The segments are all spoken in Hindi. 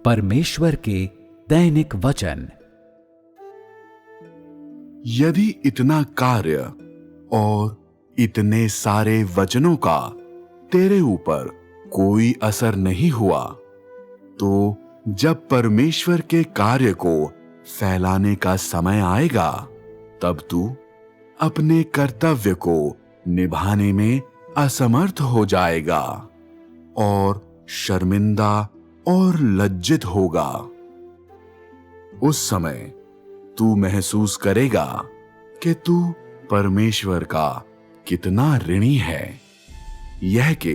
परमेश्वर के दैनिक वचन। यदि इतना कार्य और इतने सारे वचनों का तेरे ऊपर कोई असर नहीं हुआ, तो जब परमेश्वर के कार्य को फैलाने का समय आएगा, तब तू अपने कर्तव्य को निभाने में असमर्थ हो जाएगा और शर्मिंदा और लज्जित होगा। उस समय तू महसूस करेगा कि तू परमेश्वर का कितना ऋणी है। यह कि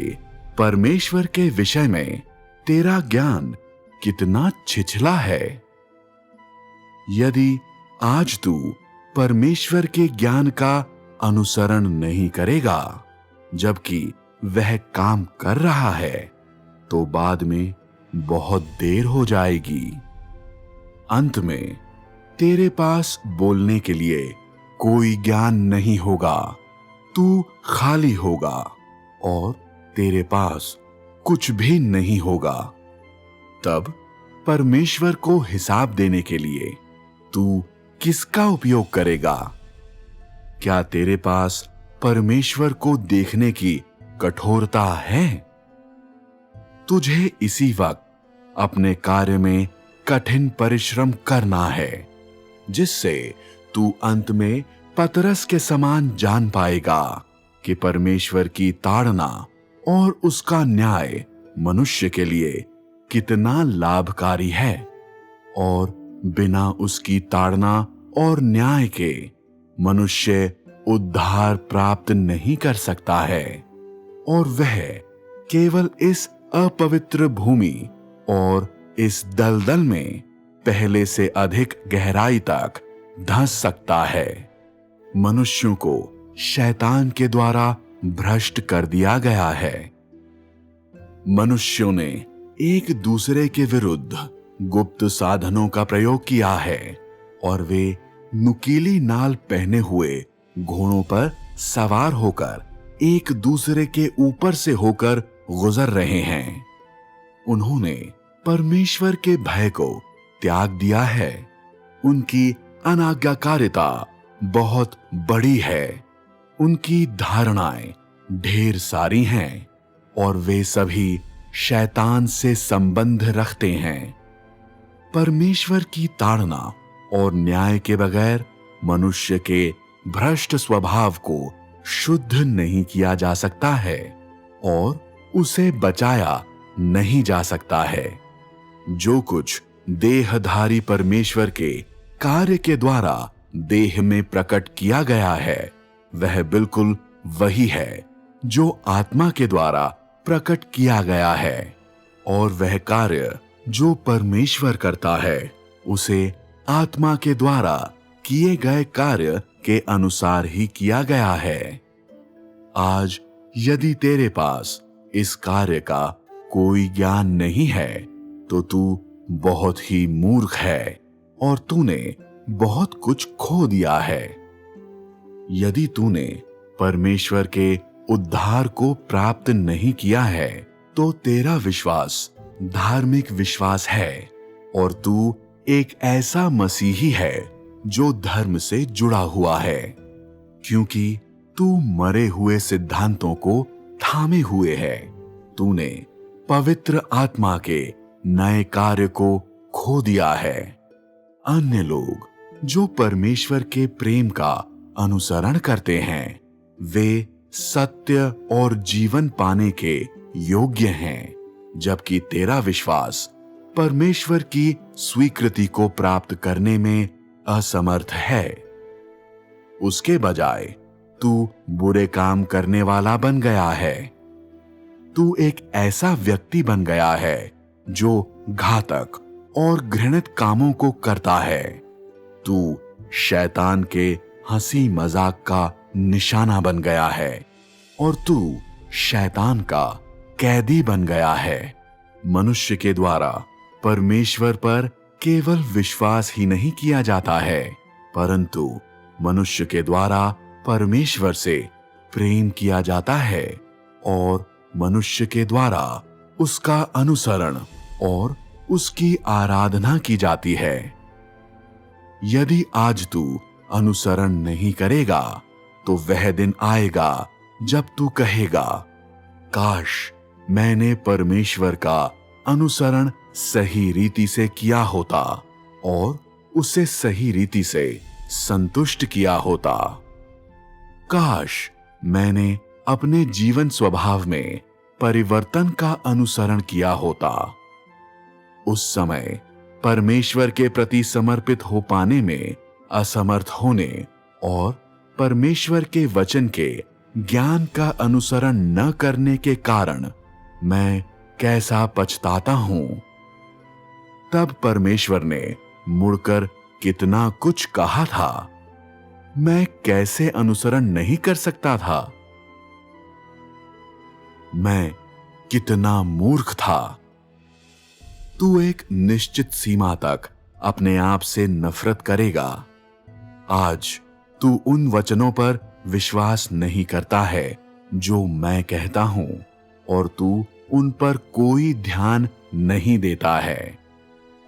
परमेश्वर के विषय में तेरा ज्ञान कितना छिछला है। यदि आज तू परमेश्वर के ज्ञान का अनुसरण नहीं करेगा, जबकि वह काम कर रहा है, तो बाद में बहुत देर हो जाएगी। अंत में तेरे पास बोलने के लिए कोई ज्ञान नहीं होगा। तू खाली होगा और तेरे पास कुछ भी नहीं होगा। तब परमेश्वर को हिसाब देने के लिए तू किसका उपयोग करेगा? क्या तेरे पास परमेश्वर को देखने की कठोरता है? तुझे इसी वक्त अपने कार्य में कठिन परिश्रम करना है, जिससे तू अंत में पतरस के समान जान पाएगा कि परमेश्वर की ताड़ना और उसका न्याय मनुष्य के लिए कितना लाभकारी है, और बिना उसकी ताड़ना और न्याय के मनुष्य उद्धार प्राप्त नहीं कर सकता है, और वह केवल इस अपवित्र भूमि और इस दलदल में पहले से अधिक गहराई तक धंस सकता है। मनुष्यों को शैतान के द्वारा भ्रष्ट कर दिया गया है। मनुष्यों ने एक दूसरे के विरुद्ध गुप्त साधनों का प्रयोग किया है, और वे नुकीली नाल पहने हुए घोड़ों पर सवार होकर एक दूसरे के ऊपर से होकर गुजर रहे हैं। उन्होंने परमेश्वर के भय को त्याग दिया है। उनकी अनाज्ञाकारिता बहुत बड़ी है। उनकी धारणाएं ढेर सारी हैं, और वे सभी शैतान से संबंध रखते हैं। परमेश्वर की ताड़ना और न्याय के बगैर मनुष्य के भ्रष्ट स्वभाव को शुद्ध नहीं किया जा सकता है, और उसे बचाया नहीं जा सकता है। जो कुछ देहधारी परमेश्वर के कार्य के द्वारा देह में प्रकट किया गया है, वह बिल्कुल वही है जो आत्मा के द्वारा प्रकट किया गया है, और वह कार्य जो परमेश्वर करता है, उसे आत्मा के द्वारा किए गए कार्य के अनुसार ही किया गया है। आज यदि तेरे पास इस कार्य का कोई ज्ञान नहीं है, तो तू बहुत ही मूर्ख है और तूने बहुत कुछ खो दिया है। यदि तूने परमेश्वर के उद्धार को प्राप्त नहीं किया है, तो तेरा विश्वास धार्मिक विश्वास है, और तू एक ऐसा मसीही है जो धर्म से जुड़ा हुआ है, क्योंकि तू मरे हुए सिद्धांतों को थामे हुए है। तूने पवित्र आत्मा के नए कार्य को खो दिया है। अन्य लोग जो परमेश्वर के प्रेम का अनुसरण करते हैं, वे सत्य और जीवन पाने के योग्य हैं, जबकि तेरा विश्वास परमेश्वर की स्वीकृति को प्राप्त करने में असमर्थ है। उसके बजाय तू बुरे काम करने वाला बन गया है। तू एक ऐसा व्यक्ति बन गया है जो घातक और घृणित कामों को करता है। तू शैतान के हंसी मजाक का निशाना बन गया है, और तू शैतान का कैदी बन गया है। मनुष्य के द्वारा परमेश्वर पर केवल विश्वास ही नहीं किया जाता है, परंतु मनुष्य के द्वारा परमेश्वर से प्रेम किया जाता है, और मनुष्य के द्वारा उसका अनुसरण और उसकी आराधना की जाती है। यदि आज तू अनुसरण नहीं करेगा तो वह दिन आएगा जब तू कहेगा, काश मैंने परमेश्वर का अनुसरण सही रीति से किया होता और उसे सही रीति से संतुष्ट किया होता। काश मैंने अपने जीवन स्वभाव में परिवर्तन का अनुसरण किया होता। उस समय परमेश्वर के प्रति समर्पित हो पाने में असमर्थ होने और परमेश्वर के वचन के ज्ञान का अनुसरण न करने के कारण मैं कैसा पछताता हूं। तब परमेश्वर ने मुड़कर कितना कुछ कहा था, मैं कैसे अनुसरण नहीं कर सकता था। मैं कितना मूर्ख था। तू एक निश्चित सीमा तक अपने आप से नफरत करेगा। आज तू उन वचनों पर विश्वास नहीं करता है जो मैं कहता हूं और तू उन पर कोई ध्यान नहीं देता है।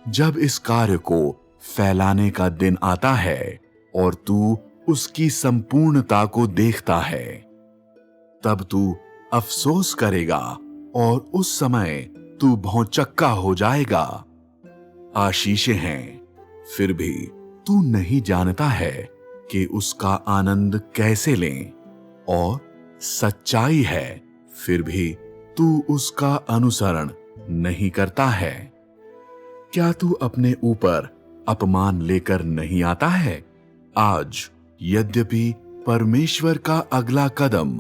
जब इस कार्य को फैलाने का दिन आता है और तू उसकी संपूर्णता को देखता है, तब तू अफसोस करेगा और उस समय तू भौंचक्का हो जाएगा। आशीषें हैं, फिर भी तू नहीं जानता है कि उसका आनंद कैसे लें, और सच्चाई है, फिर भी तू उसका अनुसरण नहीं करता है। क्या तू अपने ऊपर अपमान लेकर नहीं आता है? आज यद्यपि परमेश्वर का अगला कदम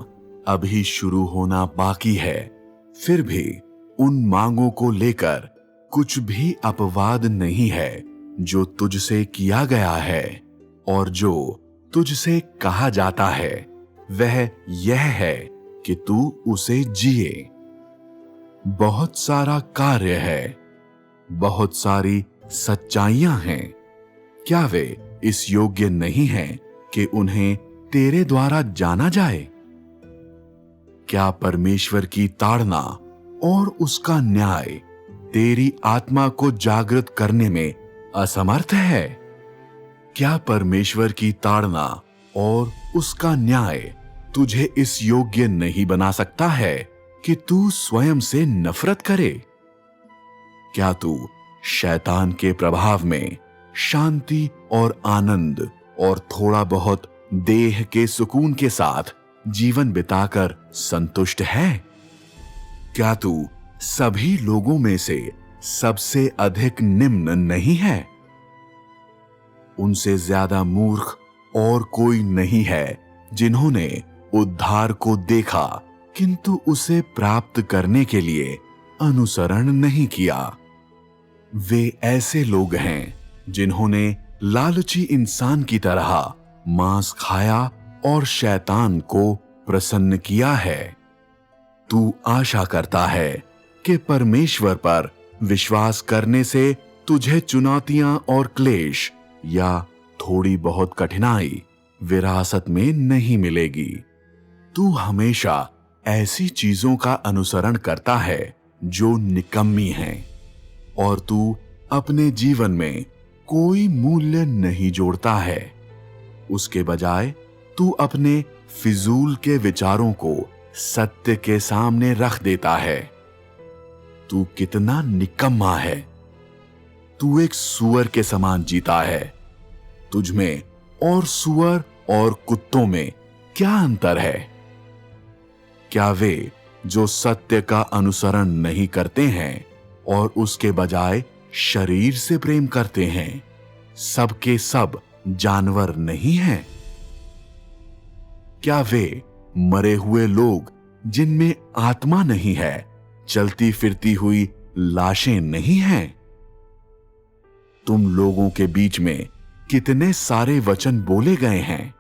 अभी शुरू होना बाकी है, फिर भी उन मांगों को लेकर कुछ भी अपवाद नहीं है जो तुझसे किया गया है, और जो तुझसे कहा जाता है वह यह है कि तू उसे जिए। बहुत सारा कार्य है, बहुत सारी सच्चाइयां हैं। क्या वे इस योग्य नहीं हैं कि उन्हें तेरे द्वारा जाना जाए? क्या परमेश्वर की ताड़ना और उसका न्याय तेरी आत्मा को जागृत करने में असमर्थ है? क्या परमेश्वर की ताड़ना और उसका न्याय तुझे इस योग्य नहीं बना सकता है कि तू स्वयं से नफरत करे? क्या तू शैतान के प्रभाव में शांति और आनंद और थोड़ा बहुत देह के सुकून के साथ जीवन बिताकर संतुष्ट है? क्या तू सभी लोगों में से सबसे अधिक निम्न नहीं है? उनसे ज्यादा मूर्ख और कोई नहीं है जिन्होंने उद्धार को देखा किंतु उसे प्राप्त करने के लिए अनुसरण नहीं किया। वे ऐसे लोग हैं जिन्होंने लालची इंसान की तरह मांस खाया और शैतान को प्रसन्न किया है। तू आशा करता है कि परमेश्वर पर विश्वास करने से तुझे चुनौतियां और क्लेश या थोड़ी बहुत कठिनाई विरासत में नहीं मिलेगी। तू हमेशा ऐसी चीजों का अनुसरण करता है जो निकम्मी हैं, और तू अपने जीवन में कोई मूल्य नहीं जोड़ता है। उसके बजाय तू अपने फिजूल के विचारों को सत्य के सामने रख देता है। तू कितना निकम्मा है। तू एक सूअर के समान जीता है। तुझ में और सूअर और कुत्तों में क्या अंतर है? क्या वे जो सत्य का अनुसरण नहीं करते हैं और उसके बजाय शरीर से प्रेम करते हैं, सबके सब जानवर नहीं हैं? क्या वे मरे हुए लोग जिनमें आत्मा नहीं है चलती फिरती हुई लाशें नहीं हैं? तुम लोगों के बीच में कितने सारे वचन बोले गए हैं।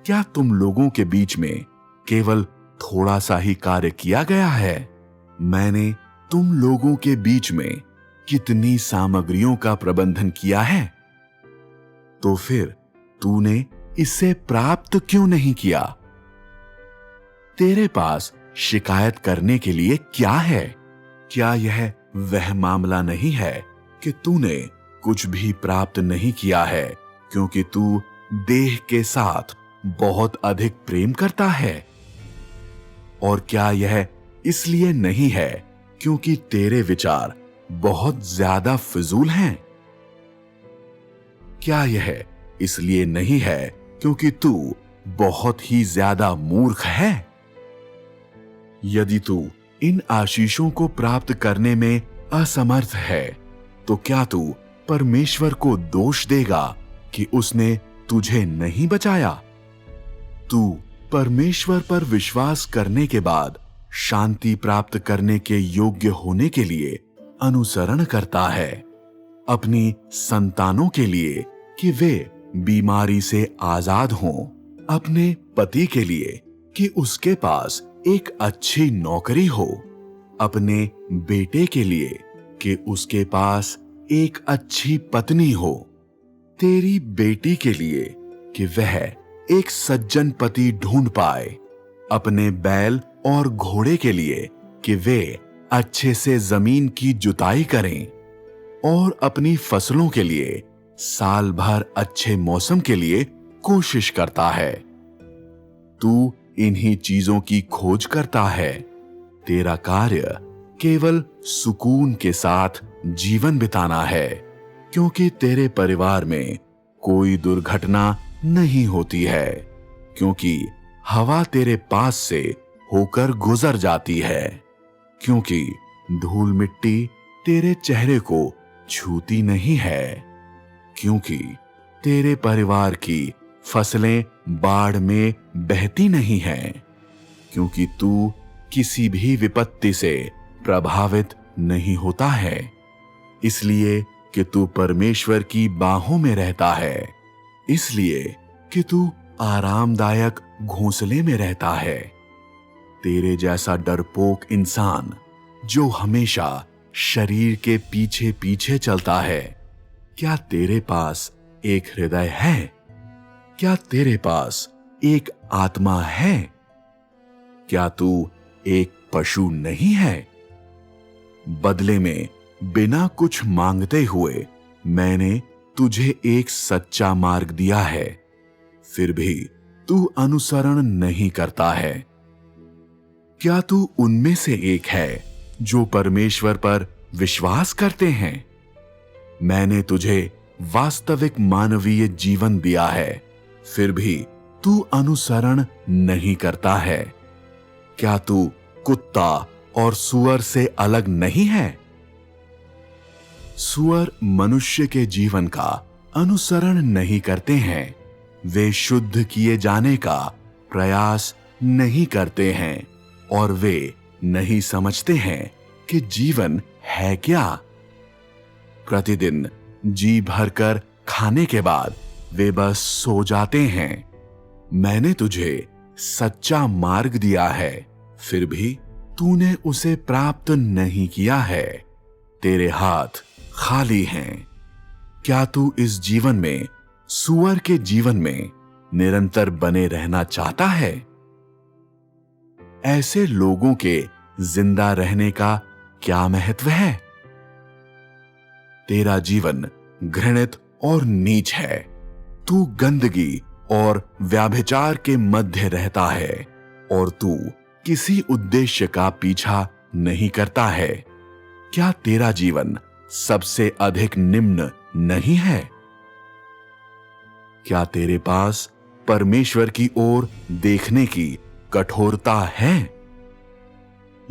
क्या तुम लोगों के बीच में केवल थोड़ा सा ही कार्य किया गया है? मैंने तुम लोगों के बीच में कितनी सामग्रियों का प्रबंधन किया है। तो फिर तूने इसे प्राप्त क्यों नहीं किया? तेरे पास शिकायत करने के लिए क्या है? क्या यह वह मामला नहीं है कि तूने कुछ भी प्राप्त नहीं किया है, क्योंकि तू देह के साथ बहुत अधिक प्रेम करता है। और क्या यह इसलिए नहीं है क्योंकि तेरे विचार बहुत ज्यादा फिजूल हैं? क्या यह इसलिए नहीं है क्योंकि तू बहुत ही ज्यादा मूर्ख है? यदि तू इन आशीषों को प्राप्त करने में असमर्थ है, तो क्या तू परमेश्वर को दोष देगा कि उसने तुझे नहीं बचाया? तू परमेश्वर पर विश्वास करने के बाद शांति प्राप्त करने के योग्य होने के लिए अनुसरण करता है, अपनी संतानों के लिए कि वे बीमारी से आजाद हों, अपने पति के लिए कि उसके पास एक अच्छी नौकरी हो, अपने बेटे के लिए कि उसके पास एक अच्छी पत्नी हो, तेरी बेटी के लिए कि वह एक सज्जन पति ढूंढ पाए, अपने बैल और घोड़े के लिए कि वे अच्छे से जमीन की जुताई करें, और अपनी फसलों के लिए साल भर अच्छे मौसम के लिए कोशिश करता है। तू इन्हीं चीजों की खोज करता है। तेरा कार्य केवल सुकून के साथ जीवन बिताना है, क्योंकि तेरे परिवार में कोई दुर्घटना नहीं होती है, क्योंकि हवा तेरे पास से होकर गुजर जाती है, क्योंकि धूल मिट्टी तेरे चेहरे को छूती नहीं है, क्योंकि तेरे परिवार की फसलें बाढ़ में बहती नहीं हैं, क्योंकि तू किसी भी विपत्ति से प्रभावित नहीं होता है, इसलिए कि तू परमेश्वर की बाहों में रहता है, इसलिए कि तू आरामदायक घोंसले में रहता है। तेरे जैसा डरपोक इंसान जो हमेशा शरीर के पीछे पीछे चलता है, क्या तेरे पास एक हृदय है? क्या तेरे पास एक आत्मा है? क्या तू एक पशु नहीं है? बदले में बिना कुछ मांगते हुए मैंने तुझे एक सच्चा मार्ग दिया है, फिर भी तू अनुसरण नहीं करता है। क्या तू उनमें से एक है जो परमेश्वर पर विश्वास करते हैं? मैंने तुझे वास्तविक मानवीय जीवन दिया है, फिर भी तू अनुसरण नहीं करता है। क्या तू कुत्ता और सूअर से अलग नहीं है? सूअर मनुष्य के जीवन का अनुसरण नहीं करते हैं, वे शुद्ध किए जाने का प्रयास नहीं करते हैं, और वे नहीं समझते हैं कि जीवन है क्या। प्रतिदिन जी भरकर खाने के बाद वे बस सो जाते हैं। मैंने तुझे सच्चा मार्ग दिया है, फिर भी तूने उसे प्राप्त नहीं किया है। तेरे हाथ खाली हैं। क्या तू इस जीवन में सूअर के जीवन में निरंतर बने रहना चाहता है? ऐसे लोगों के जिंदा रहने का क्या महत्व है? तेरा जीवन घृणित और नीच है। तू गंदगी और व्याभिचार के मध्य रहता है, और तू किसी उद्देश्य का पीछा नहीं करता है। क्या तेरा जीवन सबसे अधिक निम्न नहीं है? क्या तेरे पास परमेश्वर की ओर देखने की कठोरता है?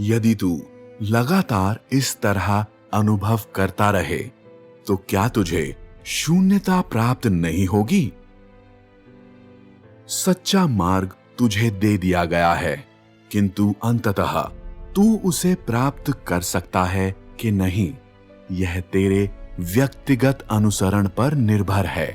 यदि तू लगातार इस तरह अनुभव करता रहे, तो क्या तुझे शून्यता प्राप्त नहीं होगी? सच्चा मार्ग तुझे दे दिया गया है, किंतु अंततः तू उसे प्राप्त कर सकता है कि नहीं, यह तेरे व्यक्तिगत अनुसरण पर निर्भर है।